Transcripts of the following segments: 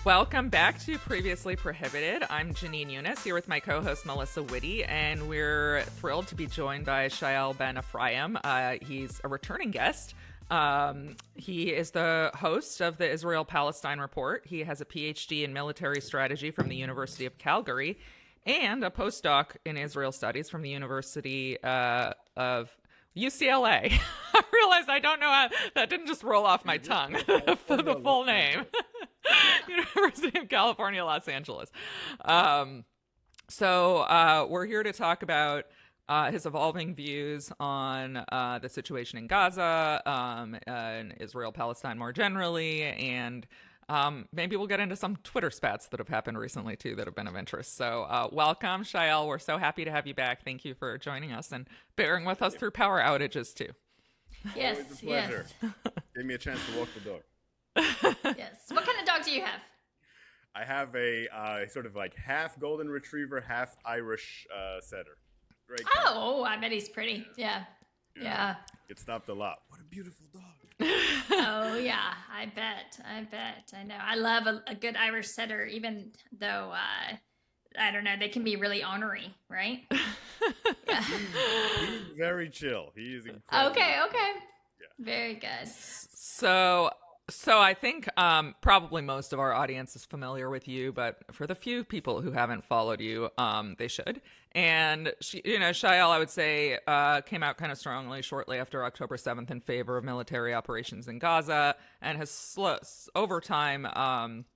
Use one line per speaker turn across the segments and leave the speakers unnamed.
Welcome back to Previously Prohibited. I'm Jenin here with my co-host Melissa Whitty, and we're thrilled to be joined by Shaiel Ben-Ephraim. He's a returning guest. He is the host of the Israel-Palestine Report. He has a PhD in military strategy from the University of Calgary and a postdoc in Israel studies from the University of UCLA. I realized I don't know how that didn't just roll off my tongue. The full name. University of California, Los Angeles. So we're here to talk about his evolving views on the situation in Gaza, and Israel-Palestine more generally, and maybe we'll get into some Twitter spats that have happened recently, too, that have been of interest. So welcome, Shaiel. We're so happy to have you back. Thank you for joining us and bearing with us through power outages, too.
Yes,
always a pleasure.
yes.
Gave me a chance to walk the dog.
Yes. What kind of dog do you have?
I have a sort of like half golden retriever, half Irish setter. Great cat.
Oh, I bet he's pretty. Yeah.
Get stopped a lot. What a beautiful dog.
Oh, yeah. I bet. I know. I love a good Irish setter, even though, I don't know, they can be really ornery, right? Yeah.
He's very chill. He is incredible.
Okay.
Yeah.
Very good.
So I think probably most of our audience is familiar with you, but for the few people who haven't followed you, they should. And Shaiel, I would say, came out kind of strongly shortly after October 7th in favor of military operations in Gaza, and has over time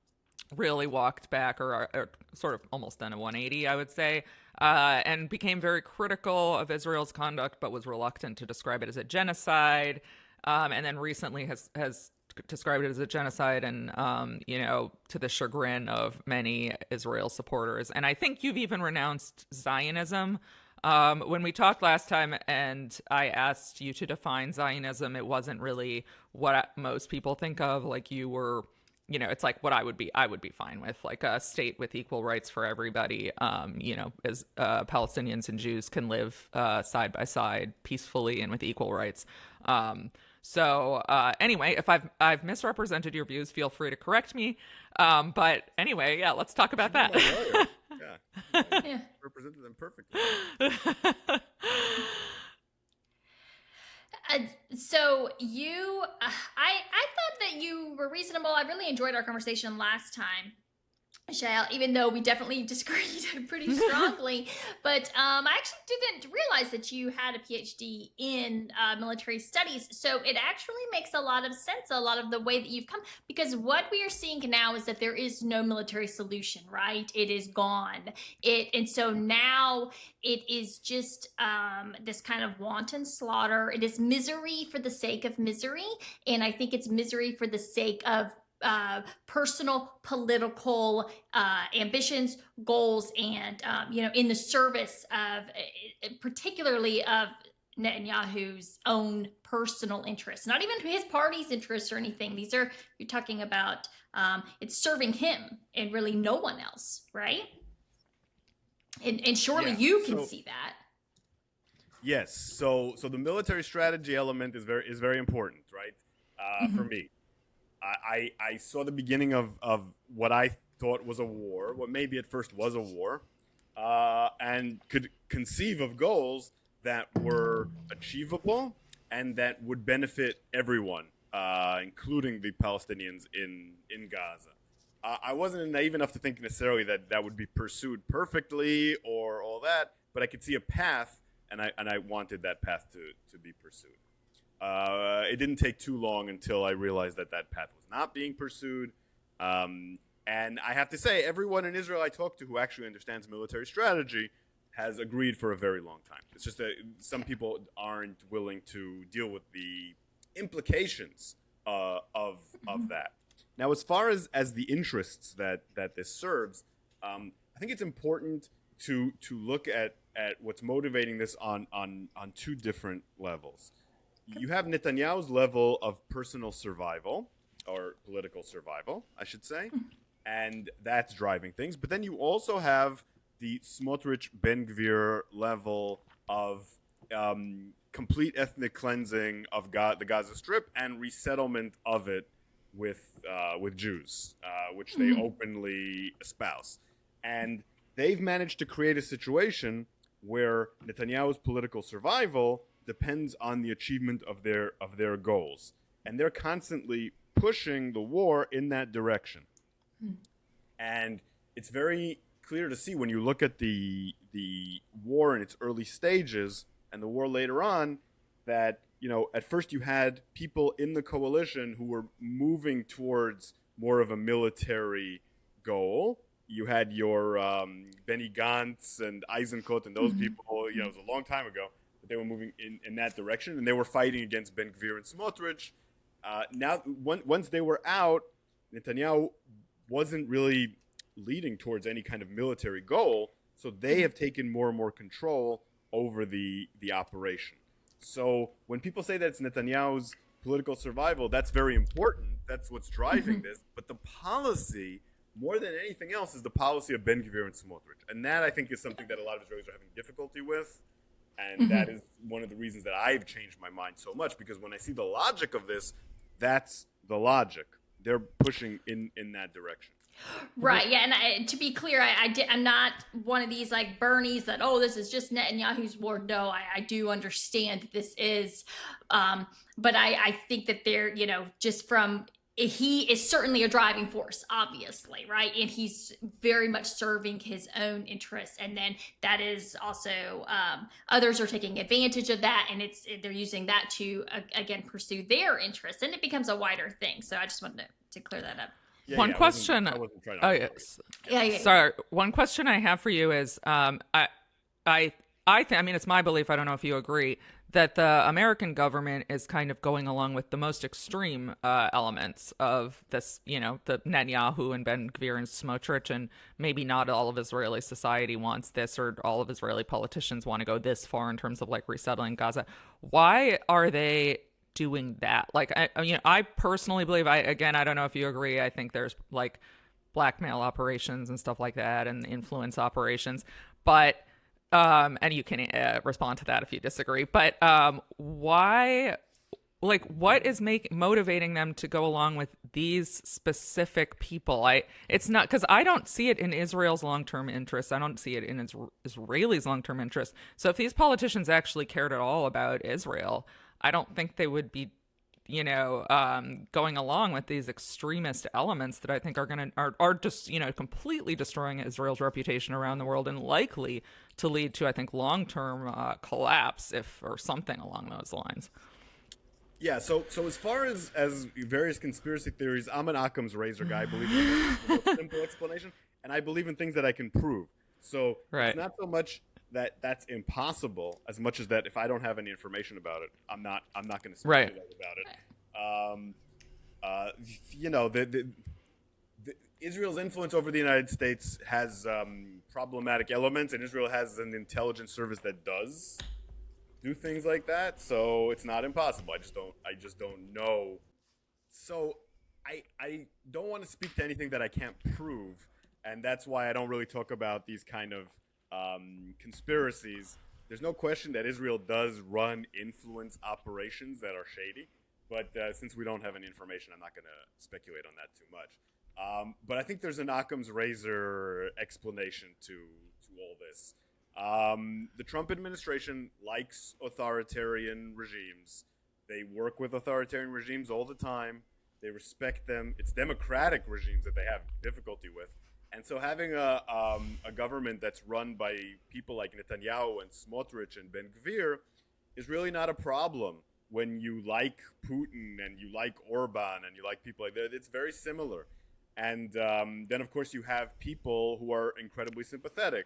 really walked back or sort of almost done a 180, I would say, and became very critical of Israel's conduct, but was reluctant to describe it as a genocide, and then recently has described it as a genocide, and to the chagrin of many Israel supporters. And I think you've even renounced Zionism. When we talked last time and I asked you to define Zionism, it wasn't really what most people think of. Like, you were, it's like what I would be fine with, like a state with equal rights for everybody, as Palestinians and Jews can live side by side peacefully and with equal rights. So anyway, if I've misrepresented your views, feel free to correct me. But anyway, yeah, let's talk about that.
Yeah. Represented them perfectly.
So you, I thought that you were reasonable. I really enjoyed our conversation last time, Shaiel, even though we definitely disagreed pretty strongly. But I actually didn't realize that you had a PhD in military studies. So it actually makes a lot of sense, a lot of the way that you've come, because what we are seeing now is that there is no military solution, right? It is gone. And so now it is just this kind of wanton slaughter. It is misery for the sake of misery. And I think it's misery for the sake of personal political ambitions, goals, and in the service of particularly of Netanyahu's own personal interests, not even his party's interests or anything. You're talking about it's serving him and really no one else, right? And surely you can see that.
Yes. So the military strategy element is very important, right? For me. I saw the beginning of what I thought was a war, what maybe at first was a war, and could conceive of goals that were achievable and that would benefit everyone, including the Palestinians in Gaza. I wasn't naive enough to think necessarily that would be pursued perfectly or all that, but I could see a path, and I wanted that path to be pursued. It didn't take too long until I realized that path was not being pursued. And I have to say, everyone in Israel I talk to who actually understands military strategy has agreed for a very long time. It's just that some people aren't willing to deal with the implications of that. Now, as far as the interests that this serves, I think it's important to look at what's motivating this on two different levels. You have Netanyahu's level of personal survival, or political survival, I should say, and that's driving things. But then you also have the Smotrich Ben-Gvir level of complete ethnic cleansing of the Gaza Strip and resettlement of it with Jews, which they openly espouse, and they've managed to create a situation where Netanyahu's political survival depends on the achievement of their goals, and they're constantly pushing the war in that direction. And it's very clear to see when you look at the war in its early stages and the war later on that, you know, at first you had people in the coalition who were moving towards more of a military goal. You had your Benny Gantz and Eisenkot and those people, you know, it was a long time ago, but they were moving in that direction, and they were fighting against Ben-Gvir and Smotrich. Now, once they were out, Netanyahu wasn't really leading towards any kind of military goal, so they have taken more and more control over the operation. So when people say that it's Netanyahu's political survival, that's very important. That's what's driving this. But the policy, more than anything else, is the policy of Ben-Gvir and Smotrich. And that, I think, is something that a lot of Israelis are having difficulty with. And that is one of the reasons that I've changed my mind so much, because when I see the logic of this, that's the logic. They're pushing in that direction.
Right, yeah, and to be clear, I'm not one of these like Bernies that, oh, this is just Netanyahu's war. No, I do understand that this is, but I think that they're, you know, just from, he is certainly a driving force, obviously, right? And he's very much serving his own interests. And then that is also, others are taking advantage of that, and they're using that to, again, pursue their interests. And it becomes a wider thing. So I just wanted to clear that up.
One question.
I wasn't trying to
yes. Sorry. One question I have for you is, I mean, it's my belief, I don't know if you agree, that the American government is kind of going along with the most extreme elements of this, you know, the Netanyahu and Ben-Gvir and Smotrich, and maybe not all of Israeli society wants this, or all of Israeli politicians want to go this far in terms of like resettling Gaza. Why are they doing that? Like, I personally believe, I don't know if you agree, I think there's like blackmail operations and stuff like that and influence operations, but and you can respond to that if you disagree, but why, like, what is motivating them to go along with these specific people? It's not, because I don't see it in Israel's long-term interests. I don't see it in Israelis' long-term interests. So if these politicians actually cared at all about Israel, I don't think they would be, you know, going along with these extremist elements that I think are just, you know, completely destroying Israel's reputation around the world and likely to lead to, I think, long-term collapse, or something along those lines.
Yeah, so as far as various conspiracy theories, I'm an Occam's razor guy. I believe in a simple explanation, and I believe in things that I can prove. So It's not so much that that's impossible as much as that if I don't have any information about it, I'm not going to speculate about it. You know, the Israel's influence over the United States has problematic elements, and Israel has an intelligence service that does do things like that. So it's not impossible. I just don't know. So I don't want to speak to anything that I can't prove, and that's why I don't really talk about these kind of conspiracies. There's no question that Israel does run influence operations that are shady, but since we don't have any information, I'm not going to speculate on that too much. But I think there's an Occam's razor explanation to all this. The Trump administration likes authoritarian regimes. They work with authoritarian regimes all the time. They respect them. It's democratic regimes that they have difficulty with. And so having a government that's run by people like Netanyahu and Smotrich and Ben-Gvir is really not a problem when you like Putin and you like Orban and you like people like that. It's very similar. And then, of course, you have people who are incredibly sympathetic,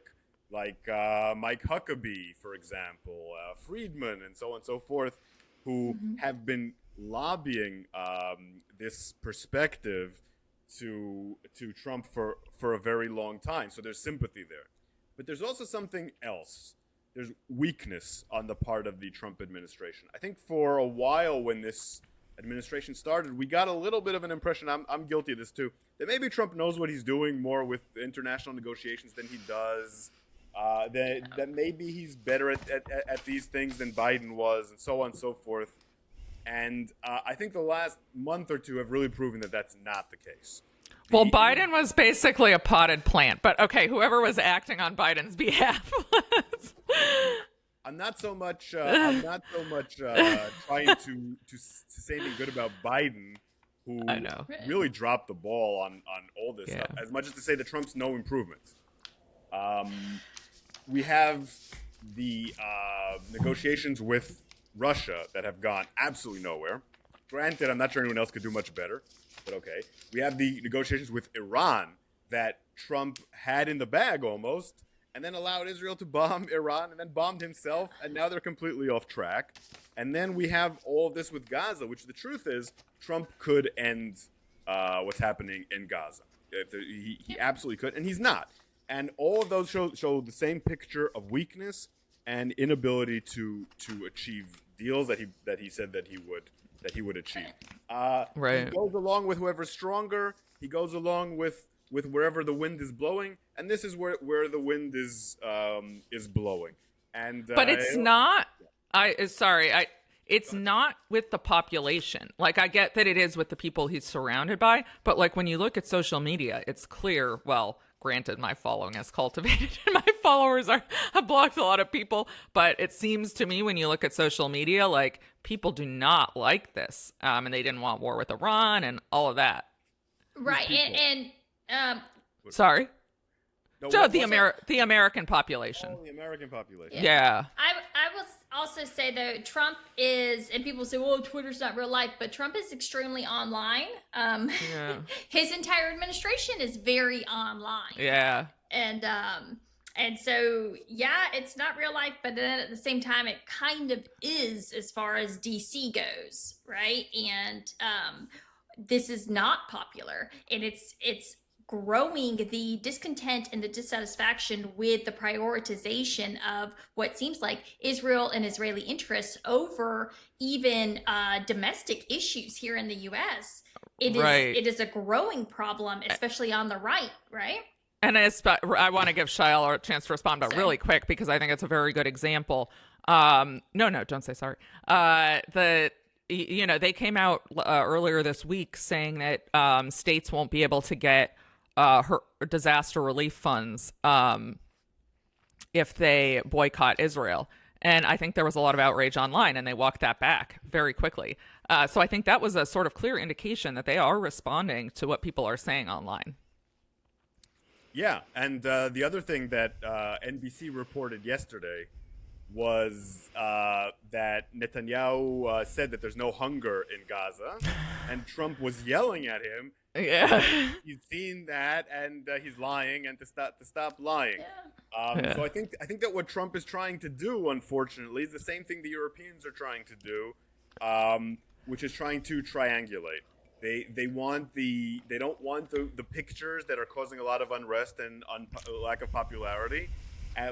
like Mike Huckabee, for example, Friedman, and so on and so forth, who have been lobbying this perspective to Trump for a very long time. So there's sympathy there. But there's also something else. There's weakness on the part of the Trump administration. I think for a while when this administration started, we got a little bit of an impression, I'm guilty of this too, that maybe Trump knows what he's doing more with international negotiations than he does, that maybe he's better at these things than Biden was, and so on and so forth. And I think the last month or two have really proven that that's not the case.
Well, Biden was basically a potted plant, but okay, whoever was acting on Biden's behalf.
I'm not so much trying to say anything good about Biden, who
I know.
really dropped the ball on all this
Yeah.
stuff, as much as to say that Trump's no improvements. We have the negotiations with Russia that have gone absolutely nowhere. Granted, I'm not sure anyone else could do much better, but okay. We have the negotiations with Iran that Trump had in the bag almost, and then allowed Israel to bomb Iran, and then bombed himself, and now they're completely off track. And then we have all of this with Gaza, which the truth is, Trump could end what's happening in Gaza. He absolutely could, and he's not. And all of those show the same picture of weakness and inability to achieve deals that he said that he would achieve.
Right.
He goes along with whoever's stronger. He goes along with wherever the wind is blowing, and this is where the wind is blowing. And
but it's not. It's not with the population. Like, I get that it is with the people he's surrounded by, but like when you look at social media, it's clear. Well, granted, my following is cultivated and my followers have blocked a lot of people, but it seems to me when you look at social media, like people do not like this, and they didn't want war with Iran and all of that.
Right, and
sorry.
No,
So the American population.
Oh, the American population.
Yeah.
I will also say though, Trump is, and people say, "Well, Twitter's not real life," but Trump is extremely online.
Yeah.
His entire administration is very online.
Yeah.
And so yeah, it's not real life, but then at the same time, it kind of is as far as DC goes, right? And this is not popular, and it's growing the discontent and the dissatisfaction with the prioritization of what seems like Israel and Israeli interests over even domestic issues here in the U.S. It is a growing problem, especially on the right, right?
And I want to give Shaiel a chance to respond, but really quick, because I think it's a very good example. No, don't say sorry. They came out earlier this week saying that states won't be able to get her disaster relief funds if they boycott Israel. And I think there was a lot of outrage online, and they walked that back very quickly. So I think that was a sort of clear indication that they are responding to what people are saying online.
Yeah, and the other thing that NBC reported yesterday was that Netanyahu said that there's no hunger in Gaza, and Trump was yelling at him.
Yeah,
he's seen that, and he's lying, and to stop lying.
Yeah.
So I think that what Trump is trying to do, unfortunately, is the same thing the Europeans are trying to do, which is trying to triangulate. They don't want the pictures that are causing a lot of unrest and lack of popularity,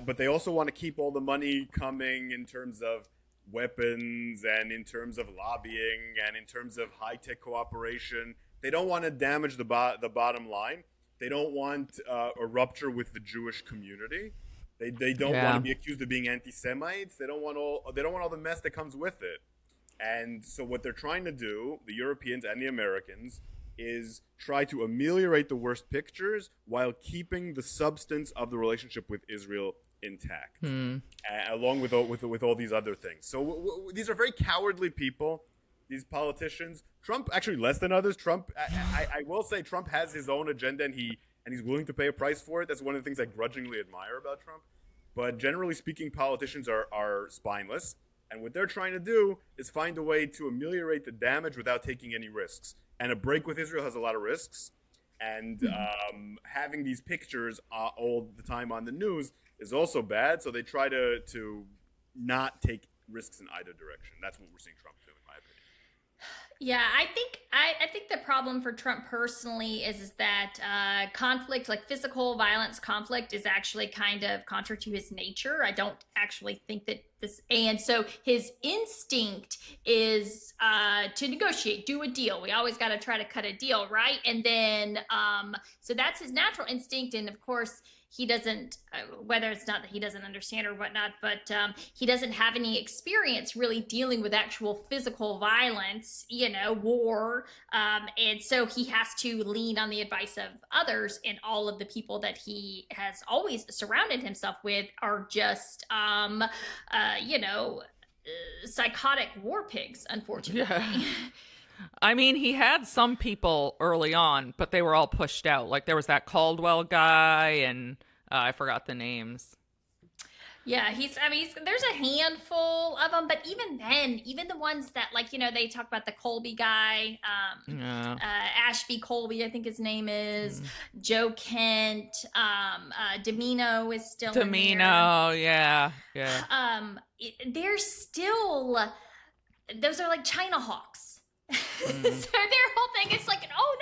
but they also want to keep all the money coming in terms of weapons and in terms of lobbying and in terms of high-tech cooperation. They don't want to damage the bottom line. They don't want a rupture with the Jewish community. They don't want to be accused of being anti-Semites. They don't want all the mess that comes with it. And so what they're trying to do, the Europeans and the Americans, is try to ameliorate the worst pictures while keeping the substance of the relationship with Israel intact, along with all these other things. So these are very cowardly people, these politicians. Trump, actually less than others. Trump, I will say, Trump has his own agenda, and he's willing to pay a price for it. That's one of the things I grudgingly admire about Trump. But generally speaking, politicians are spineless. And what they're trying to do is find a way to ameliorate the damage without taking any risks. And a break with Israel has a lot of risks. And having these pictures all the time on the news is also bad. So they try to not take risks in either direction. That's what we're seeing Trump do, in my opinion.
Yeah, I think the problem for Trump personally is that conflict, like physical violence conflict, is actually kind of contrary to his nature. I don't actually think that this, and so his instinct is to negotiate, do a deal. We always got to try to cut a deal, right? And then so that's his natural instinct, and of course he doesn't, whether it's not that he doesn't understand or whatnot, but he doesn't have any experience really dealing with actual physical violence, war. And so he has to lean on the advice of others, and all of the people that he has always surrounded himself with are just, psychotic war pigs, unfortunately.
Yeah. I mean, he had some people early on, but they were all pushed out. Like there was that Caldwell guy, and I forgot the names.
Yeah, there's a handful of them, but even then, even the ones that, like, they talk about the Colby guy, Ashby Colby, I think his name is, Joe Kent, Domino is still in there.
Yeah.
There's still, those are like China hawks. So their whole thing is like, oh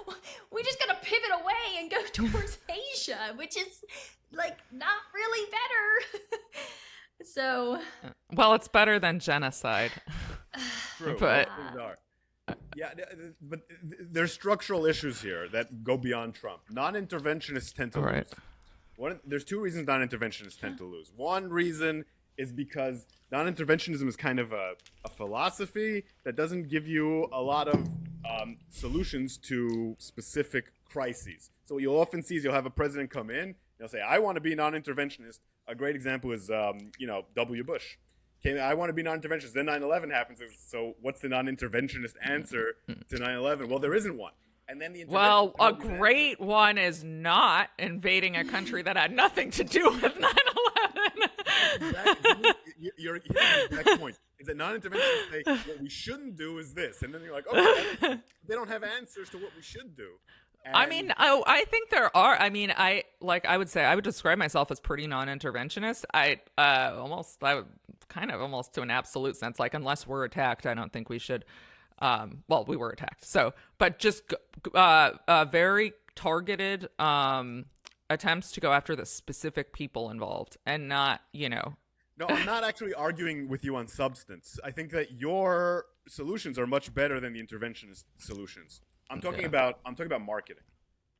no, we just gotta pivot away and go towards Asia, which is like not really better. So,
well, it's better than genocide.
True,
but
yeah, but there's structural issues here that go beyond Trump. Non-interventionists tend to lose. There's two reasons non-interventionists tend to lose. One reason is because non-interventionism is kind of a philosophy that doesn't give you a lot of solutions to specific crises. So what you'll often see is you'll have a president come in, they'll say, I want to be non-interventionist. A great example is, W. Bush. I want to be non-interventionist. Then 9/11 happens. So what's the non-interventionist answer to 9/11? Well, there isn't one. And then
a great one is not invading a country that had nothing to do with 9/11.
Exactly. You're hitting the exact point. Is that non-interventionists say what we shouldn't do is this, and then you're like, okay, they don't have answers to what we should do. And
I think there are. I mean, I would say I would describe myself as pretty non-interventionist. I would kind of almost to an absolute sense. Like, unless we're attacked, I don't think we should. Well, we were attacked. So, but just very targeted attempts to go after the specific people involved, and not,
No, I'm not actually arguing with you on substance. I think that your solutions are much better than the interventionist solutions. I'm talking about marketing.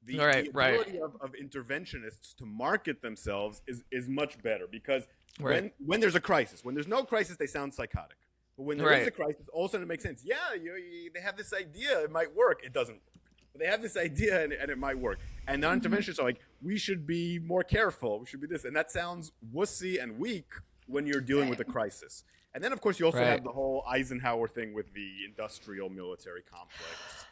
The ability of interventionists to market themselves is much better, because when there's a crisis, when there's no crisis, they sound psychotic. But when there is a crisis, all of a sudden it makes sense. Yeah, they have this idea, it might work. It doesn't work. But they have this idea and it might work. And non-interventionists are like, we should be more careful. We should be this. And that sounds wussy and weak when you're dealing with a crisis. And then, of course, you also have the whole Eisenhower thing with the industrial military complex.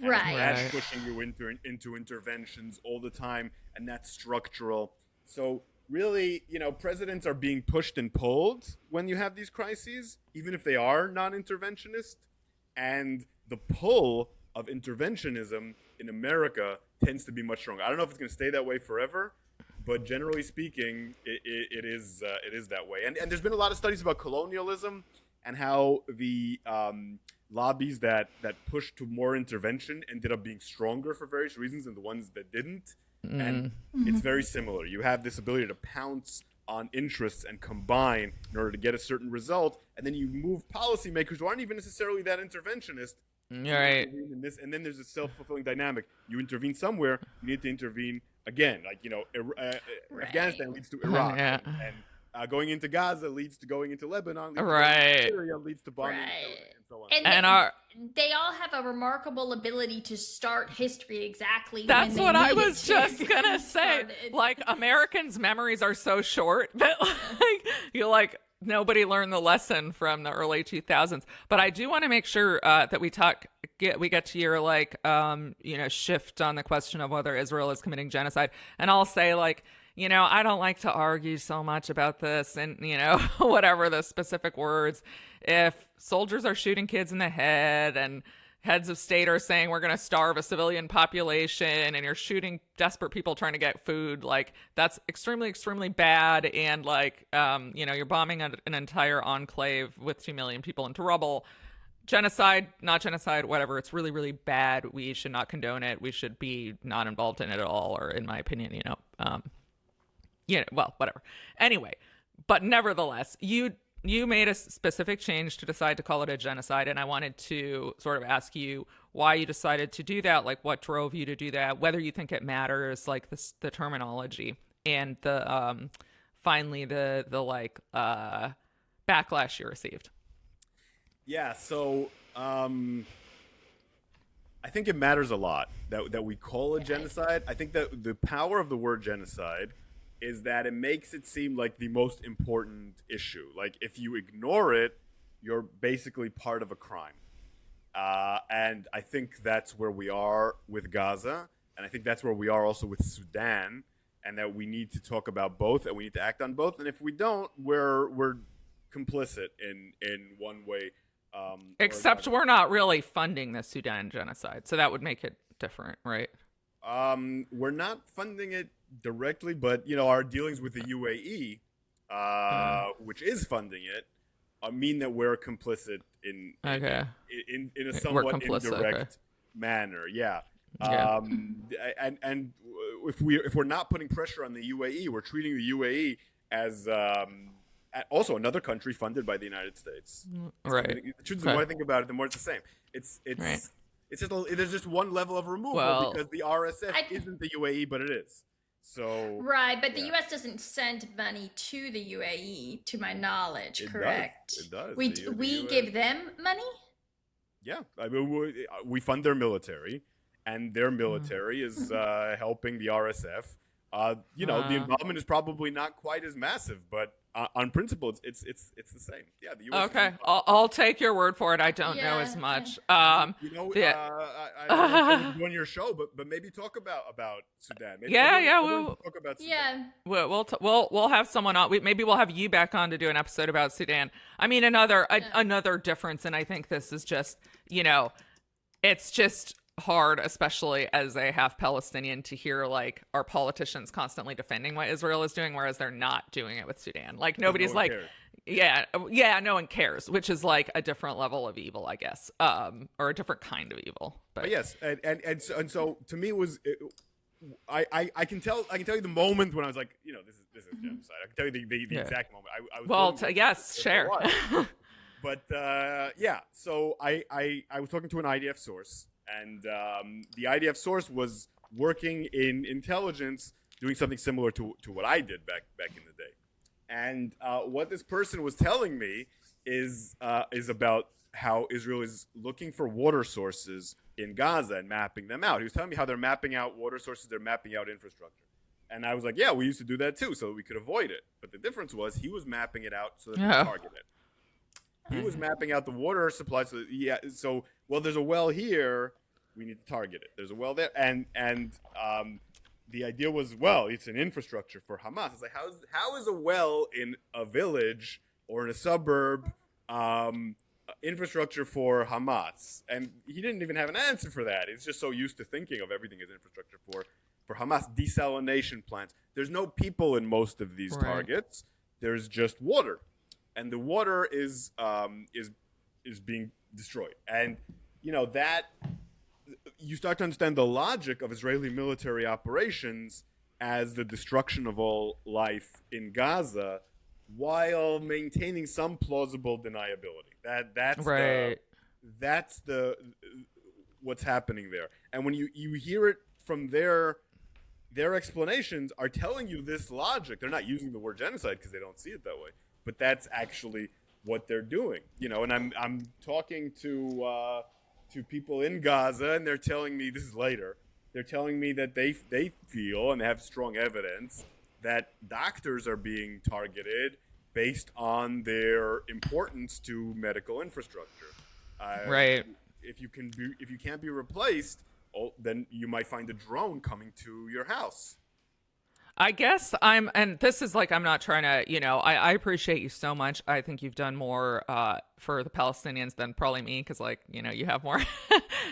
And that's pushing you into interventions all the time, and that's structural. So really, presidents are being pushed and pulled when you have these crises, even if they are non-interventionist. And the pull of interventionism in America tends to be much stronger. I don't know if it's going to stay that way forever, but generally speaking, it is that way. And there's been a lot of studies about colonialism and how the lobbies that pushed to more intervention ended up being stronger for various reasons than the ones that didn't. And it's very similar. You have this ability to pounce on interests and combine in order to get a certain result, and then you move policymakers who aren't even necessarily that interventionist.
Right.
In this, and then there's a self-fulfilling dynamic. You intervene somewhere, you need to intervene again. Like, Afghanistan leads to Iraq, and going into Gaza leads to going into Lebanon, leads to going into Syria, leads to bombing, and so on.
And they all have a remarkable ability to start history exactly.
That's
when
what
they
I was just gonna say.
started.
Like, Americans' memories are so short that nobody learned the lesson from the early 2000s. But I do want to make sure that we get to your shift on the question of whether Israel is committing genocide. And I'll say, I don't like to argue so much about this and, whatever the specific words. If soldiers are shooting kids in the head and heads of state are saying we're going to starve a civilian population and you're shooting desperate people trying to get food, that's extremely, extremely bad. And you're bombing an entire enclave with 2 million people into rubble. Genocide, not genocide, whatever. It's really, really bad. We should not condone it. We should be not involved in it at all, or in my opinion, whatever. Anyway, but nevertheless, you made a specific change to decide to call it a genocide, and I wanted to sort of ask you why you decided to do that, what drove you to do that, whether you think it matters, the terminology. and the finally the like backlash you received?
Yeah, so I think it matters a lot that we call it genocide. I think that the power of the word genocide is that it makes it seem like the most important issue. Like if you ignore it, you're basically part of a crime. And I think that's where we are with Gaza, and I think that's where we are also with Sudan, and that we need to talk about both, and we need to act on both. And if we don't, we're complicit in one way.
Except we're not really funding the Sudan genocide, so that would make it different, right?
We're not funding it directly, but our dealings with the UAE, which is funding it, mean that we're complicit in a somewhat indirect manner. Yeah. And if we're not putting pressure on the UAE, we're treating the UAE as also another country funded by the United States.
Right.
The truth is, the more I think about it, the more it's the same. It's just there's just one level of removal because the RSF isn't the UAE, but it is. So
right, but the U.S. doesn't send money to the UAE, to my knowledge. Correct?
It does.
We give them money.
Yeah, I mean, we fund their military, and their military is helping the RSF. The involvement is probably not quite as massive, but on principle, it's the same. Yeah, the U.S.
Okay, I'll take your word for it. I don't know as much.
I on your show, but maybe talk about Sudan. Maybe
we'll
talk about Sudan.
We'll have someone on. Maybe we'll have you back on to do an episode about Sudan. I mean, another difference, and I think this is just it's just hard, especially as a half Palestinian, to hear like our politicians constantly defending what Israel is doing, whereas they're not doing it with Sudan. Like nobody's like, no one cares, which is like a different level of evil, I guess, or a different kind of evil. But
yes, and so to me it was. I can tell you the moment when I was like, this is genocide. I can tell you the exact moment. I was
share.
But so I was talking to an IDF source. And the IDF source was working in intelligence, doing something similar to what I did back in the day. And what this person was telling me is about how Israel is looking for water sources in Gaza and mapping them out. He was telling me how they're mapping out water sources, they're mapping out infrastructure. And I was like, yeah, we used to do that too, so that we could avoid it. But the difference was he was mapping it out so that we could target it. He was mapping out the water supply. So there's a well here. We need to target it. There's a well there, and the idea was, it's an infrastructure for Hamas. It's like how is a well in a village or in a suburb infrastructure for Hamas? And he didn't even have an answer for that. He's just so used to thinking of everything as infrastructure for Hamas. Desalination plants. There's no people in most of these targets. There's just water. And the water is being destroyed, and that you start to understand the logic of Israeli military operations as the destruction of all life in Gaza, while maintaining some plausible deniability. That's what's happening there. And when you hear it from their explanations, are telling you this logic. They're not using the word genocide because they don't see it that way. But that's actually what they're doing, and I'm talking to people in Gaza, and they're telling me, this is later, they're telling me that they feel, and they have strong evidence, that doctors are being targeted based on their importance to medical infrastructure. If you can't be replaced, then you might find a drone coming to your house.
I guess and this is like, I'm not trying to, I appreciate you so much. I think you've done more for the Palestinians than probably me, because you have more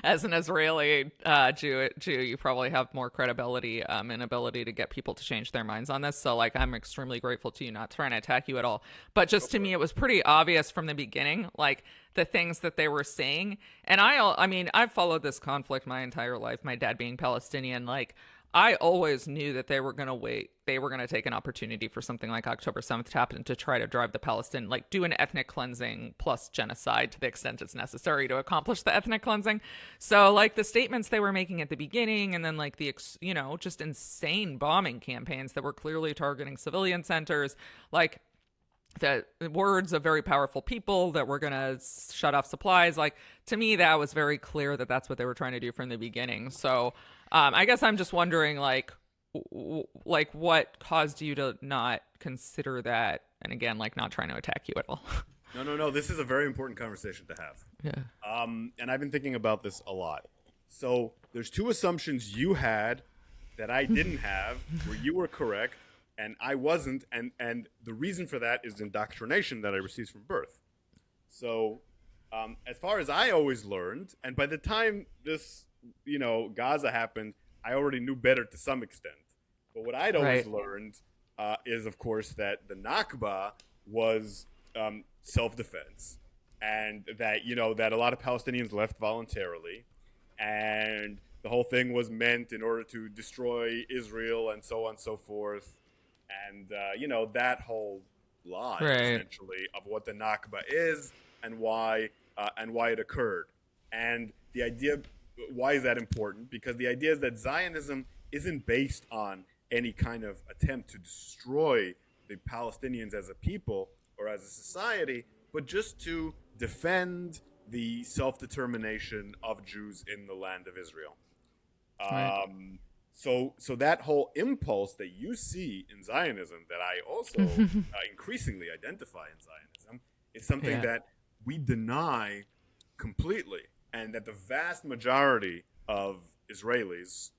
as an Israeli Jew, you probably have more credibility and ability to get people to change their minds on this. So like, I'm extremely grateful to you, not trying to attack you at all. But just to me, it was pretty obvious from the beginning, like the things that they were saying. And I mean, I've followed this conflict my entire life, my dad being Palestinian, like, I always knew that they were going to wait. They were going to take an opportunity for something like October 7th to happen to try to drive the Palestinian, like do an ethnic cleansing plus genocide to the extent it's necessary to accomplish the ethnic cleansing. So like the statements they were making at the beginning, and then like the, just insane bombing campaigns that were clearly targeting civilian centers, like the words of very powerful people that were going to shut off supplies. Like, to me, that was very clear that that's what they were trying to do from the beginning. So I guess I'm just wondering, like what caused you to not consider that? And again, like, not trying to attack you at all.
No. This is a very important conversation to have.
Yeah.
And I've been thinking about this a lot. So there's two assumptions you had that I didn't have, where you were correct and I wasn't, and the reason for that is indoctrination that I received from birth. So as far as I always learned, and by the time this, Gaza happened, I already knew better to some extent. But what I'd always learned is, of course, that the Nakba was self-defense, and that, that a lot of Palestinians left voluntarily, and the whole thing was meant in order to destroy Israel and so on and so forth. And, that whole lie, essentially, of what the Nakba is and why it occurred. And the idea, why is that important? Because the idea is that Zionism isn't based on any kind of attempt to destroy the Palestinians as a people or as a society, but just to defend the self-determination of Jews in the land of Israel. So that whole impulse that you see in Zionism, that I also increasingly identify in Zionism, is something that we deny completely, and that the vast majority of Israelis,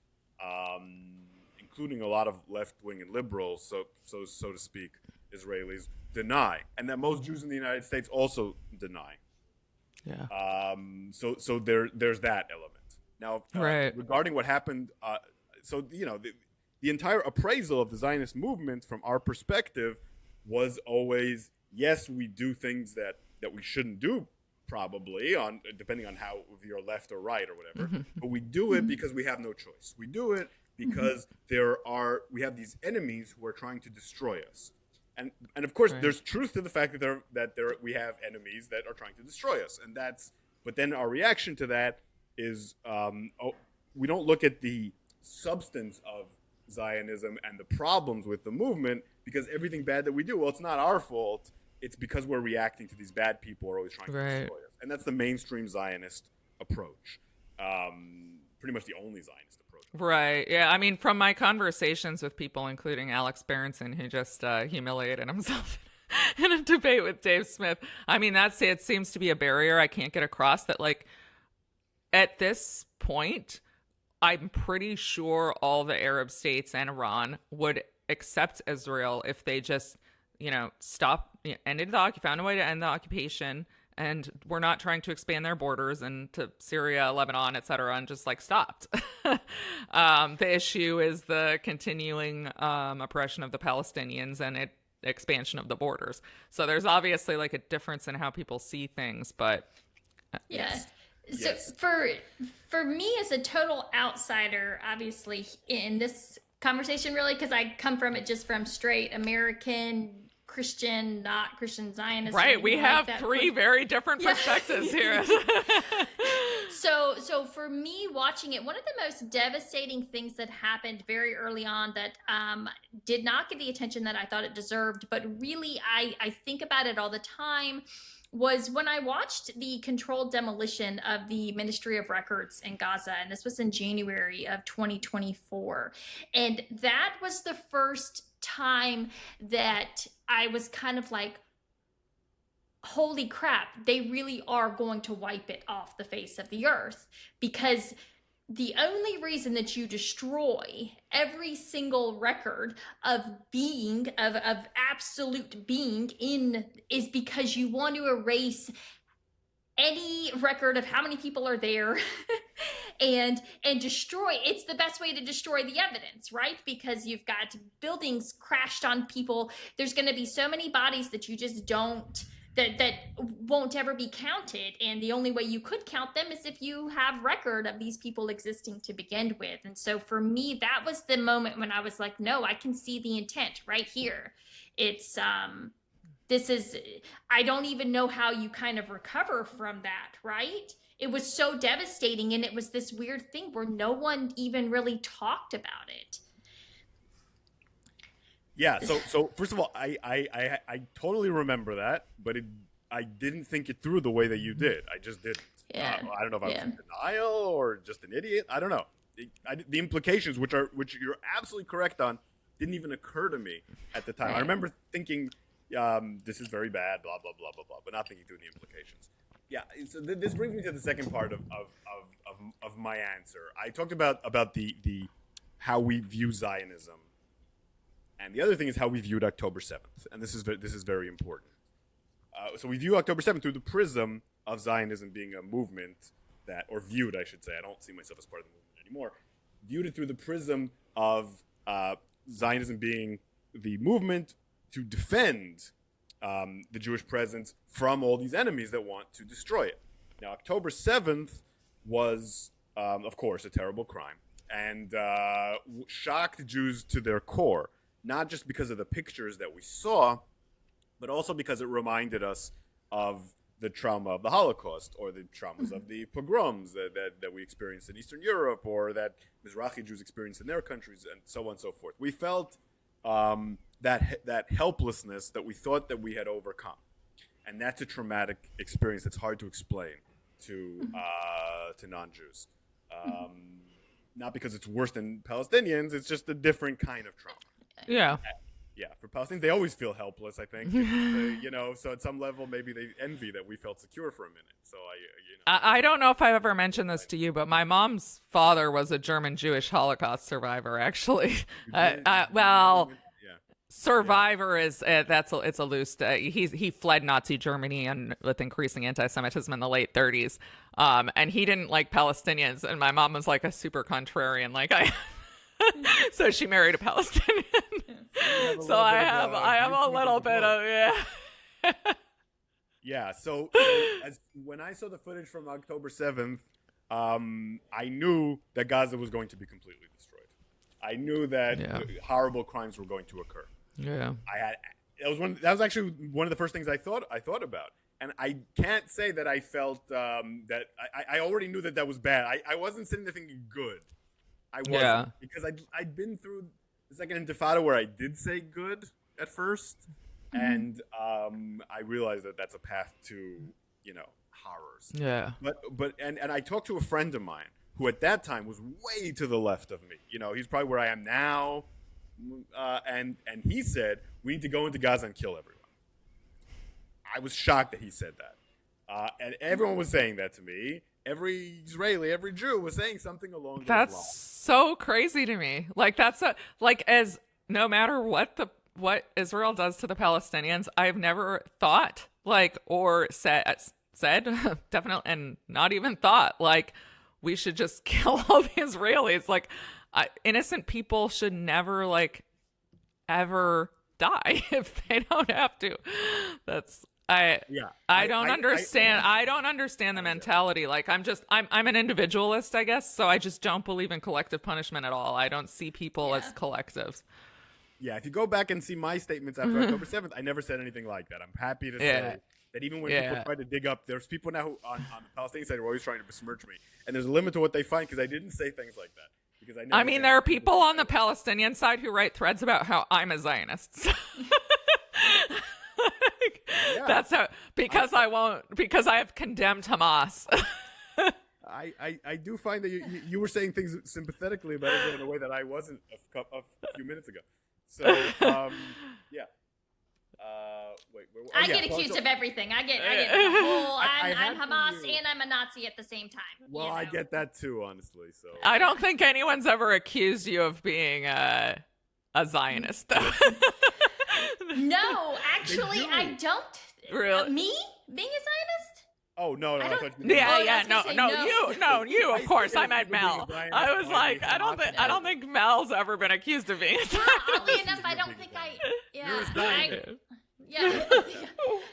including a lot of left-wing and liberals, so to speak, Israelis, deny, and that most Jews in the United States also deny.
Yeah.
So there's that element. Now, regarding what happened, the entire appraisal of the Zionist movement from our perspective was always, yes, we do things that we shouldn't do, probably, depending on how, if you're left or right or whatever, but we do it because we have no choice. We do it because we have these enemies who are trying to destroy us. And of course, there's truth to the fact that we have enemies that are trying to destroy us, but then our reaction to that is we don't look at the substance of Zionism and the problems with the movement, because everything bad that we do, well, it's not our fault. It's because we're reacting to these bad people who are always trying to destroy us. And that's the mainstream Zionist approach. Pretty much the only Zionist approach.
Right. Yeah. I mean, from my conversations with people, including Alex Berenson, who just humiliated himself in a debate with Dave Smith, I mean, it seems to be a barrier I can't get across, that, like, at this point, I'm pretty sure all the Arab states and Iran would accept Israel if they just, found a way to end the occupation, and we're not trying to expand their borders into Syria, Lebanon, etc., and just, like, stopped. The issue is the continuing oppression of the Palestinians and expansion of the borders. So there's obviously, like, a difference in how people see things, but
yes. So for me as a total outsider, obviously, in this conversation, really, because I come from it just from straight American Christian, not Christian Zionist.
Right, we have three very different perspectives here.
So for me, watching it, one of the most devastating things that happened very early on that did not get the attention that I thought it deserved, but really I think about it all the time, was when I watched the controlled demolition of the Ministry of Records in Gaza, and this was in January of 2024. And that was the first time that I was kind of like, holy crap, they really are going to wipe it off the face of the earth. Because the only reason that you destroy every single record of being, of absolute being is because you want to erase any record of how many people are there and destroy. It's the best way to destroy the evidence, right? Because you've got buildings crashed on people. There's going to be so many bodies that you just don't that won't ever be counted, and the only way you could count them is if you have record of these people existing to begin with. And so for me, that was the moment when I was like, no, I can see the intent right here. It's this is, I don't even know how you kind of recover from that, right? It was so devastating, and it was this weird thing where no one even really talked about it.
Yeah. So first of all, I totally remember that, but I didn't think it through the way that you did. I just didn't.
Yeah.
I don't know if I was in denial or just an idiot. I don't know. The implications, which you're absolutely correct on, didn't even occur to me at the time.
Right.
I remember thinking, this is very bad, blah blah blah blah blah, but not thinking through the implications. Yeah. So this brings me to the second part of my answer. I talked about the how we view Zionism. And the other thing is how we viewed October 7th. And this is very important. So we view October 7th through the prism of Zionism being a movement that, or viewed, I should say, I don't see myself as part of the movement anymore, viewed it through the prism of Zionism being the movement to defend the Jewish presence from all these enemies that want to destroy it. Now, October 7th was, of course, a terrible crime and shocked Jews to their core. Not just because of the pictures that we saw, but also because it reminded us of the trauma of the Holocaust or the traumas of the pogroms that we experienced in Eastern Europe or that Mizrahi Jews experienced in their countries and so on and so forth. We felt that helplessness that we thought that we had overcome. And that's a traumatic experience that's hard to explain to non-Jews. Not because it's worse than Palestinians, it's just a different kind of trauma.
Yeah.
Yeah, for Palestinians, they always feel helpless, I think. So at some level, maybe they envy that we felt secure for a minute. So
I don't know if I've ever mentioned this to you, but my mom's father was a German Jewish Holocaust survivor, actually. Survivor is it's a loose. He fled Nazi Germany and with increasing anti-Semitism in the late 30s, and he didn't like Palestinians. And my mom was like a super contrarian, like I. So she married a Palestinian. So I have a little bit of
Yeah. So when I saw the footage from October 7th, I knew that Gaza was going to be completely destroyed. I knew that horrible crimes were going to occur.
Yeah.
That was actually one of the first things I thought about. And I can't say that I felt that I already knew that was bad. I wasn't sitting there thinking good. I wasn't, because I'd been through the second Intifada where I did say good at first, and I realized that that's a path to, horrors.
Yeah.
But I talked to a friend of mine who at that time was way to the left of me. He's probably where I am now, and he said we need to go into Gaza and kill everyone. I was shocked that he said that, and everyone was saying that to me. Every Israeli, every Jew was saying something along those lines.
That's so crazy to me. Like as no matter what Israel does to the Palestinians, I've never thought or said definitely, and not even thought we should just kill all the Israelis. Innocent people should never ever die if they don't have to. I don't understand. I don't understand the mentality. I'm an individualist, I guess. So I just don't believe in collective punishment at all. I don't see people as collectives.
Yeah. If you go back and see my statements after October 7th, I never said anything like that. I'm happy to say that even when people try to dig up, there's people now who on the Palestinian side who are always trying to besmirch me. And there's a limit to what they find because I didn't say things like that. Because
there are people on the Palestinian side who write threads about how I'm a Zionist. That's how, because I have condemned Hamas.
I do find that you were saying things sympathetically about it in a way that I wasn't a few minutes ago. So yeah.
I get accused of everything. I get the whole I'm Hamas and I'm a Nazi at the same time.
Well, I get that too, honestly. So
I don't think anyone's ever accused you of being a Zionist, though.
No, actually, I don't.
Really?
Me being a Zionist?
Oh no!
You. Of course, I meant Mel. I was like, I don't think Mel's ever been accused of being a Zionist.
Oddly enough, I don't think I. Yeah. Yeah.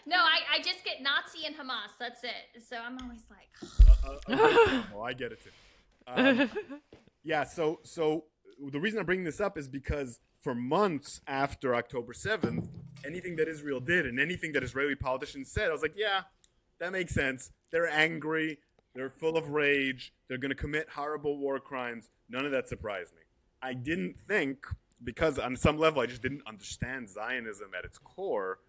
No, I just get Nazi and Hamas. That's it. So I'm always like,
Oh, I get it too. Yeah, so the reason I'm bringing this up is because for months after October 7th, anything that Israel did and anything that Israeli politicians said, I was like, yeah, that makes sense. They're angry. They're full of rage. They're going to commit horrible war crimes. None of that surprised me. I didn't think, because on some level I just didn't understand Zionism at its core,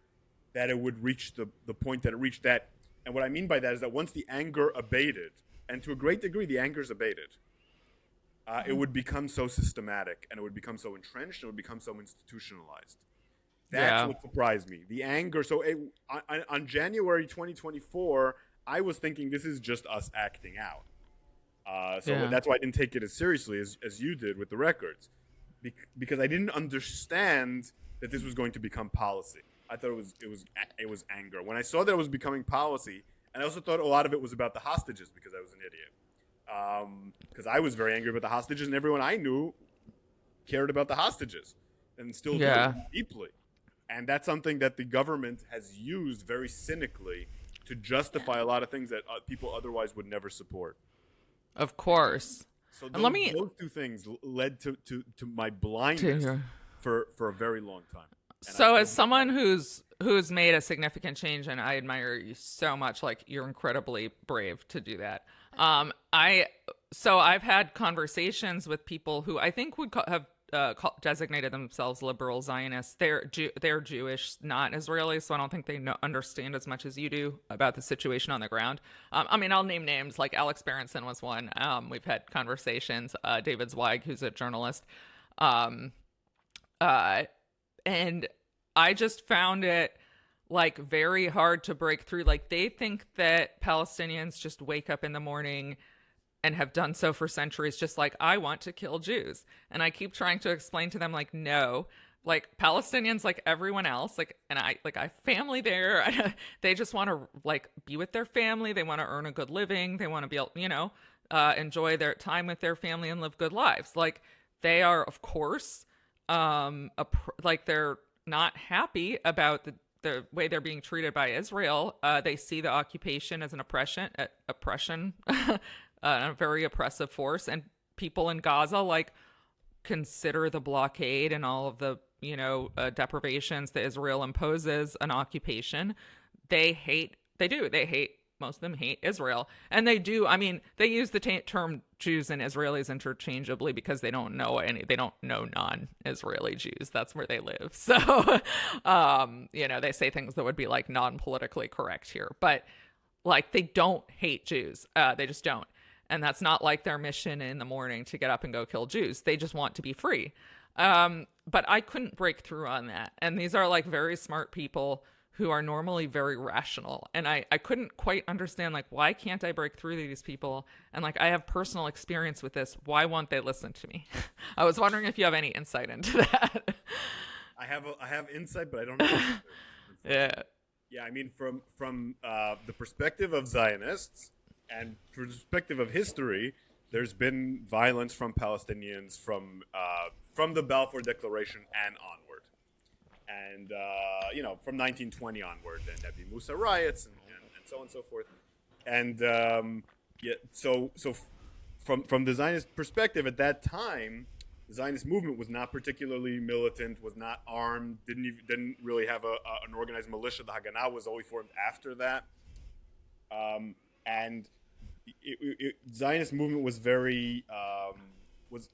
that it would reach the point that it reached. That, and what I mean by that is that once the anger abated, and to a great degree the anger's abated, it would become so systematic, and it would become so entrenched, and it would become so institutionalized. That's what surprised me. The anger. So on January 2024, I was thinking this is just us acting out. That's why I didn't take it as seriously as you did with the records, because I didn't understand that this was going to become policy. I thought it was anger. When I saw that it was becoming policy, and I also thought a lot of it was about the hostages, because I was an idiot. Because I was very angry about the hostages, and everyone I knew cared about the hostages, and still do deeply. And that's something that the government has used very cynically to justify a lot of things that people otherwise would never support.
Of course.
So those two things led to my blindness for a very long time. And
so as someone who's made a significant change, and I admire you so much, like you're incredibly brave to do that. I've had conversations with people who I think would have designated themselves liberal Zionists. They're Jewish, not Israeli, so I don't think they understand as much as you do about the situation on the ground. I mean, I'll name names, like Alex Berenson was one. We've had conversations. David Zweig, who's a journalist. And I just found it like very hard to break through. Like they think that Palestinians just wake up in the morning and have done so for centuries, just like, I want to kill Jews. And I keep trying to explain to them, like, no, like Palestinians, like everyone else, like, and I have family there. They just want to like be with their family. They want to earn a good living. They want to be able, enjoy their time with their family and live good lives. Like they are, of course, like they're not happy about the way they're being treated by Israel. They see the occupation as an oppression, a very oppressive force, and people in Gaza like consider the blockade and all of the deprivations that Israel imposes an occupation. They hate most of them hate Israel, and they do. I mean, they use the term Jews and Israelis interchangeably because they don't know non-Israeli Jews. That's where they live. So, they say things that would be like non-politically correct here, but like they don't hate Jews. They just don't. And that's not like their mission in the morning to get up and go kill Jews. They just want to be free. But I couldn't break through on that. And these are like very smart people who are normally very rational. And I couldn't quite understand, like, why can't I break through these people? And like, I have personal experience with this. Why won't they listen to me? I was wondering if you have any insight into that.
I have insight, but I don't know. Yeah. I mean, from the perspective of Zionists and perspective of history, there's been violence from Palestinians from the Balfour Declaration and onward. And, from 1920 onward, and Nabi Musa riots and so on and so forth. And, so from the Zionist perspective at that time, the Zionist movement was not particularly militant, was not armed, didn't really have an organized militia. The Haganah was only formed after that. And Zionist movement was very,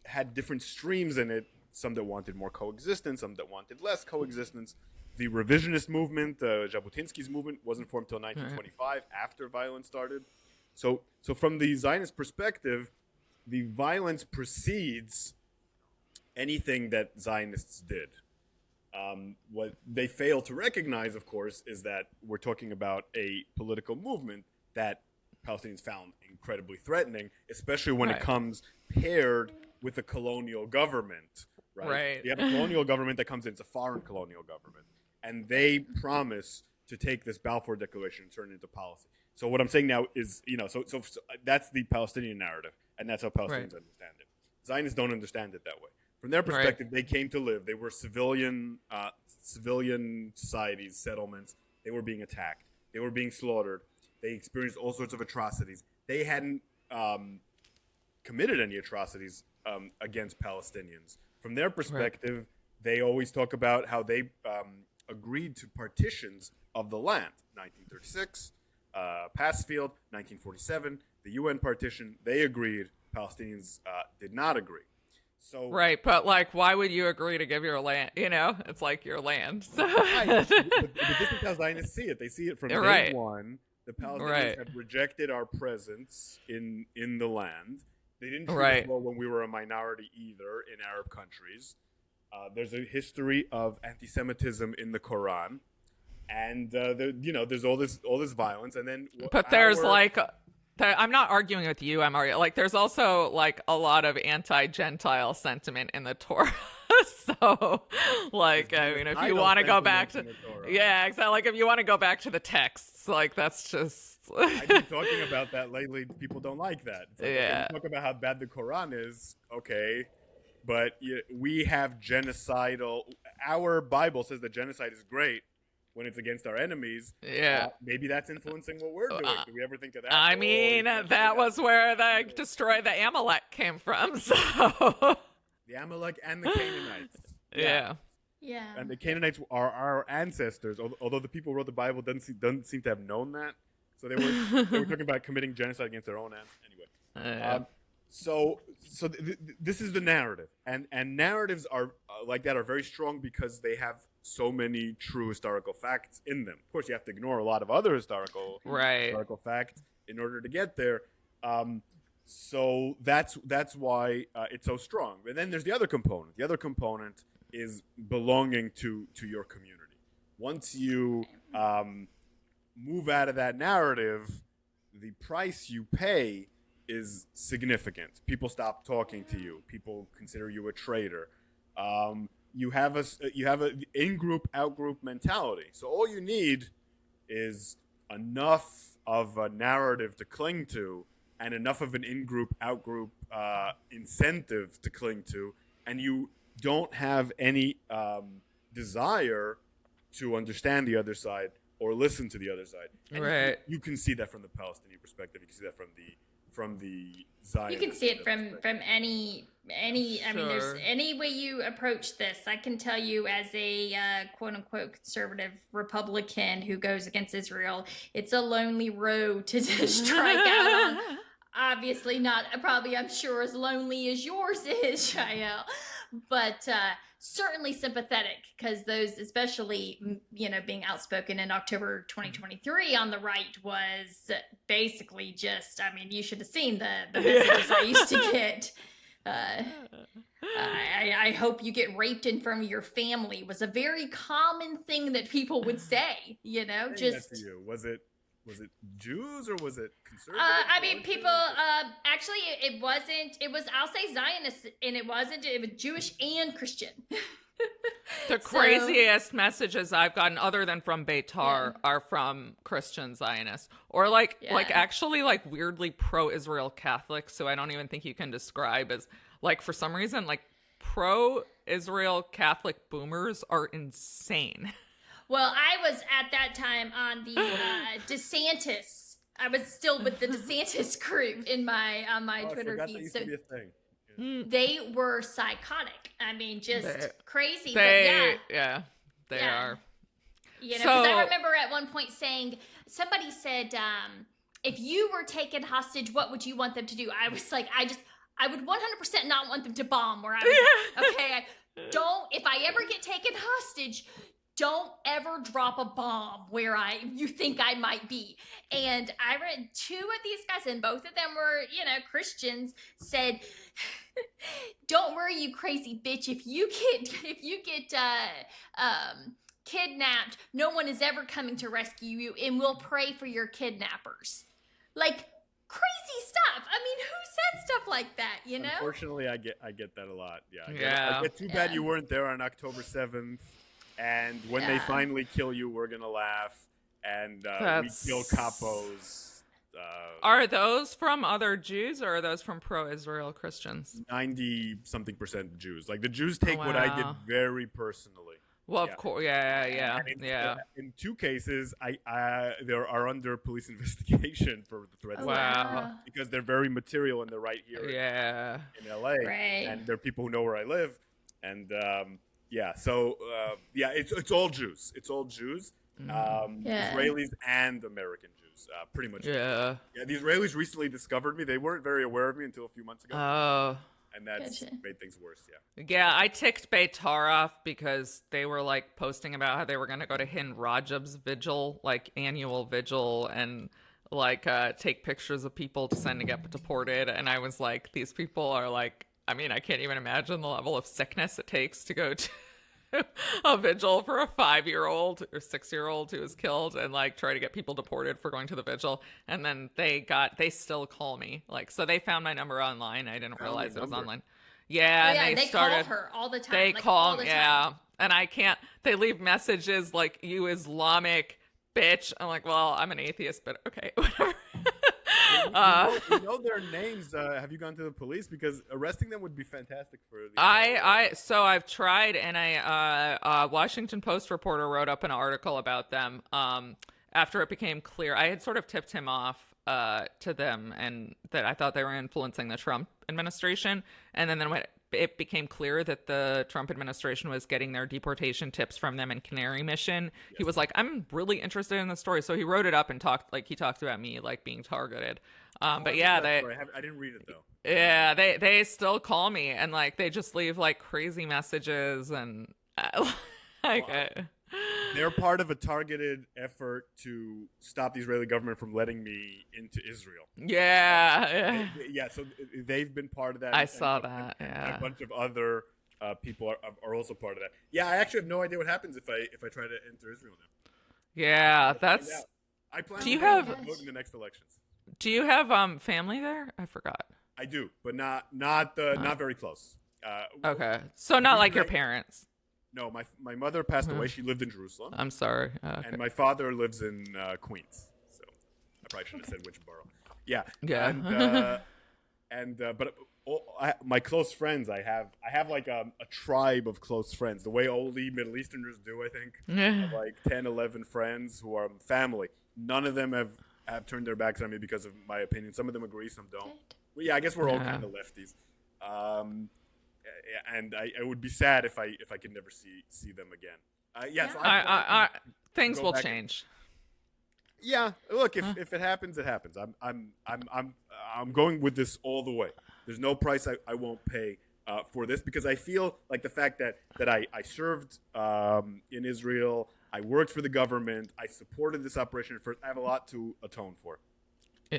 had different streams in it. Some that wanted more coexistence, some that wanted less coexistence. The revisionist movement, Jabotinsky's movement, wasn't formed until 1925, after violence started. So from the Zionist perspective, the violence precedes anything that Zionists did. What they fail to recognize, of course, is that we're talking about a political movement that Palestinians found incredibly threatening, especially when it comes paired with a colonial government. Right. You have a colonial government that comes in. It's a foreign colonial government. And they promise to take this Balfour Declaration and turn it into policy. So what I'm saying now is, so that's the Palestinian narrative. And that's how Palestinians understand it. Zionists don't understand it that way. From their perspective, they came to live. They were civilian societies, settlements. They were being attacked. They were being slaughtered. They experienced all sorts of atrocities. They hadn't committed any atrocities against Palestinians. From their perspective, they always talk about how they agreed to partitions of the land. 1936, Passfield, 1947, the UN partition, they agreed. Palestinians did not agree. So
right, but like, why would you agree to give your land? You know, it's like your land. So.
Right. But this is how Zionists see it. They see it from day one. The Palestinians have rejected our presence in the land. They didn't treat us well when we were a minority either in Arab countries. There's a history of anti-Semitism in the Quran, and there's all this violence, and then.
But there's I'm not arguing with you. I'm arguing there's also like a lot of anti-Gentile sentiment in the Torah. So, like, I mean, if you want to go back to, exactly. Like, if you want to go back to the texts, like, that's just.
I've been talking about that lately. People don't like that. It's like, talk about how bad the Quran is. Okay. But we have genocidal. Our Bible says that genocide is great when it's against our enemies.
Yeah.
Maybe that's influencing what we're doing. Do we ever think of that?
I mean, that was where the destroy the Amalek came from. So.
The Amalek and the Canaanites.
Yeah.
And the Canaanites are our ancestors. Although the people who wrote the Bible doesn't seem to have known that. So they were talking about committing genocide against their own ancestors. Anyway. This is the narrative, and narratives are like that are very strong because they have so many true historical facts in them. Of course, you have to ignore a lot of other historical facts in order to get there. So that's why it's so strong. And then there's the other component. The other component is belonging to your community. Once you move out of that narrative, the price you pay is significant. People stop talking to you. People consider you a traitor. You have a in-group, out-group mentality. So all you need is enough of a narrative to cling to and enough of an in-group, out-group incentive to cling to, and you don't have any desire to understand the other side or listen to the other side. And you can see that from the Palestinian perspective. You can see that from the Zionist.
You can see it from any. I mean, there's any way you approach this. I can tell you, as a quote unquote conservative Republican who goes against Israel, it's a lonely road to strike out on. Obviously, not probably, I'm sure, as lonely as yours is, Shaiel, but certainly sympathetic, because those, especially, being outspoken in October 2023 on the right was basically just, I mean, you should have seen the messages I used to get. I hope you get raped in front of your family was a very common thing that people would say, just.
That to you. Was it Jews or was it conservative?
I mean, people, actually, it was, I'll say Zionists, and it was Jewish and Christian.
The craziest messages I've gotten, other than from Beitar, are from Christian Zionists, or actually weirdly pro-Israel Catholics, who I don't even think you can describe as, for some reason, pro-Israel Catholic boomers are insane.
Well, I was at that time on the DeSantis. I was still with the DeSantis group on my Twitter feed. So they were psychotic. I mean, just crazy. They are. Because I remember at one point somebody said, if you were taken hostage, what would you want them to do? I was like, I would 100% not want them to bomb where I was. Okay, if I ever get taken hostage, don't ever drop a bomb where you think I might be. And I read two of these guys, and both of them were, Christians, said, don't worry, you crazy bitch. If you get kidnapped, no one is ever coming to rescue you, and we'll pray for your kidnappers. Crazy stuff. I mean, who said stuff like that,
Unfortunately, I get that a lot. I get too bad you weren't there on October 7th. And when they finally kill you, we're going to laugh. And we kill capos.
Are those from other Jews or are those from pro-Israel Christians?
90-something% Jews. Like the Jews take what I did
Wow.
very personally.
Well,
Yeah.
of course, yeah.
In 2 cases, I they are under police investigation for the threats.
Oh,
Wow.
Because they're very material and they're right here
Yeah.
in LA,
Right.
and they're people who know where I live, and so it's all Jews. It's all Jews,
Yeah.
Israelis and American Jews, pretty much.
Yeah.
Yeah, the Israelis recently discovered me. They weren't very aware of me until a few months ago,
Oh.
and that's
Gotcha.
made things worse. Yeah.
Yeah, I ticked Beitar off because they were like posting about how they were going to go to Hind Rajab's vigil, like annual vigil, and like take pictures of people to send to get deported. And I was like, these people are like, I mean, I can't even imagine the level of sickness it takes to go to a vigil for a 5-year-old or 6-year-old who was killed and like try to get people deported for going to the vigil. And then they still call me. Like, so they found my number online. I didn't realize it was online. Yeah,
Oh, yeah,
and
they
started
call her all the time.
They
like,
call
all the time.
yeah. And I can't they leave messages like, you Islamic bitch. I'm like, well, I'm an atheist, but okay, whatever.
You know their names. Have you gone to the police? Because arresting them would be fantastic for the.
So I've tried, and a Washington Post reporter wrote up an article about them after it became clear. I had sort of tipped him off to them, and that I thought they were influencing the Trump administration. And then when it became clear that the Trump administration was getting their deportation tips from them in Canary Mission, he was like, I'm really interested in the story. So he wrote it up and talked about me like being targeted. But yeah,
I didn't read it though.
Yeah, they still call me, and like they just leave like crazy messages, and
they're part of a targeted effort to stop the Israeli government from letting me into Israel.
Yeah.
So they've been part of that.
I saw that.
And a bunch of other people are also part of that. Yeah, I actually have no idea what happens if I try to enter Israel now.
Yeah, that's.
I plan
Do you
to
have
vote in the next elections.
Do you have family there? I forgot.
I do, but not very close.
Okay, so not like your parents.
No, my mother passed away. She lived in Jerusalem.
I'm sorry. Okay.
And my father lives in Queens. So I probably should have said which borough. Yeah.
Yeah.
But my close friends, I have like a tribe of close friends, the way only Middle Easterners do, I think. I have like 10, 11 friends who are family. None of them have turned their backs on me because of my opinion. Some of them agree, some don't. Well, yeah, I guess we're all kind of lefties. And it would be sad if I could never see them again. So
things will change.
Yeah, look, if it happens, it happens. I'm going with this all the way. There's no price I won't pay for this, because I feel like the fact that I served in Israel, I worked for the government, I supported this operation at first. I have a lot to atone for.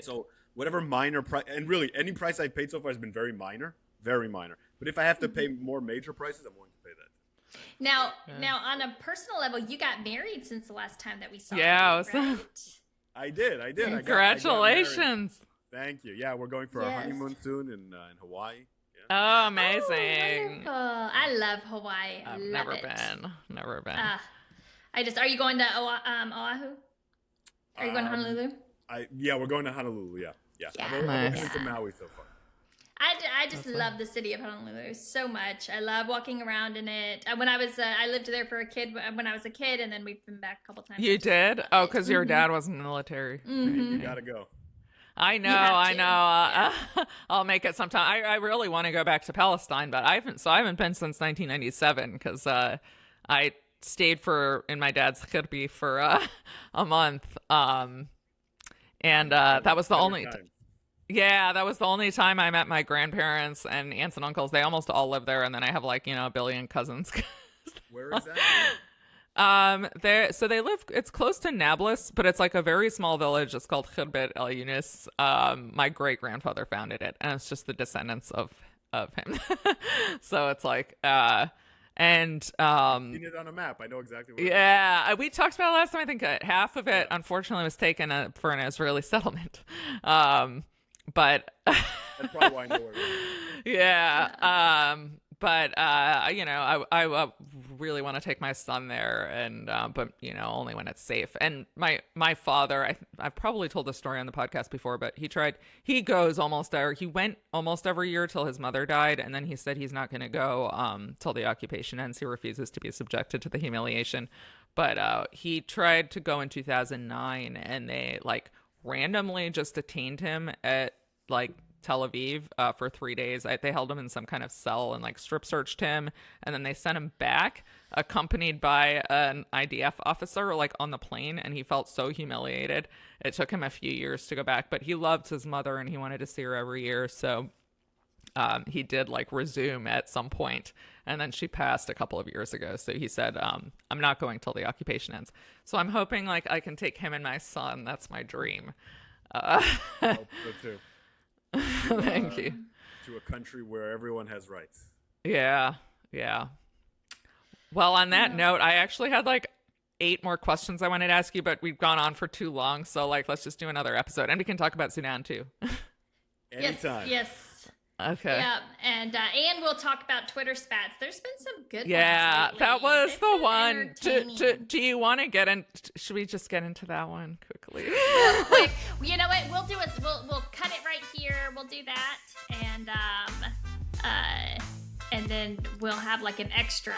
So whatever minor price, and really any price I've paid so far has been very minor. But if I have to pay more major prices, I'm willing to pay that.
Now, on a personal level, you got married since the last time that we saw.
Yeah,
you, right?
I did.
Congratulations.
Thank you. Yeah, we're going for our honeymoon soon in Hawaii. Yeah.
Oh, amazing.
Oh, I love Hawaii.
I've
love
never been.
Are you going to Oahu? Are you going to Honolulu?
We're going to Honolulu. Yeah. I've only been to Maui so far.
I just love the city of Honolulu so much. I love walking around in it. I lived there when I was a kid, and then we've been back a couple times.
You did? Oh, because your dad was in the military.
Mm-hmm.
You gotta go.
I know. I'll make it sometime. I really want to go back to Palestine, but I haven't been since 1997, because I stayed in my dad's khirbi for a month, and that was the only. That was the only time I met my grandparents and aunts and uncles. They almost all live there, and then I have like a billion cousins.
Where is that?
So they live. It's close to Nablus, but it's like a very small village. It's called Khirbet El Yunis. My great grandfather founded it, and it's just the descendants of him. So it's like I've seen
it on a map. I know exactly where.
Yeah, we talked about it last time. I think half of it, unfortunately, was taken for an Israeli settlement. But
that's probably why I know where it is.
Yeah. But I really want to take my son there, and but you know, only when it's safe. And my father, I've probably told this story on the podcast before, but he went almost every year till his mother died, and then he said he's not going to go till the occupation ends. He refuses to be subjected to the humiliation. But he tried to go in 2009, and they like randomly just detained him at like Tel Aviv for 3 days. They held him in some kind of cell and like strip searched him, and then they sent him back accompanied by an IDF officer like on the plane, and he felt so humiliated. It took him a few years to go back, but he loved his mother and he wanted to see her every year, so he did like resume at some point, and then she passed a couple of years ago. So he said, I'm not going till the occupation ends. So I'm hoping like I can take him and my son. That's my dream.
I hope so too.
Thank you.
To a country where everyone has rights.
Yeah. Well, on that note, I actually had like 8 more questions I wanted to ask you, but we've gone on for too long. So like, let's just do another episode, and we can talk about Sudan too.
Anytime.
Yes.
Okay.
Yeah, and we'll talk about Twitter spats. There's been some good
Yeah,
ones lately.
that was
They've
the
been
one.
entertaining.
Do you want to get in? Should we just get into that one quickly?
Real quick, you know what? We'll do it. We'll cut it right here. We'll do that, and then we'll have like an extra.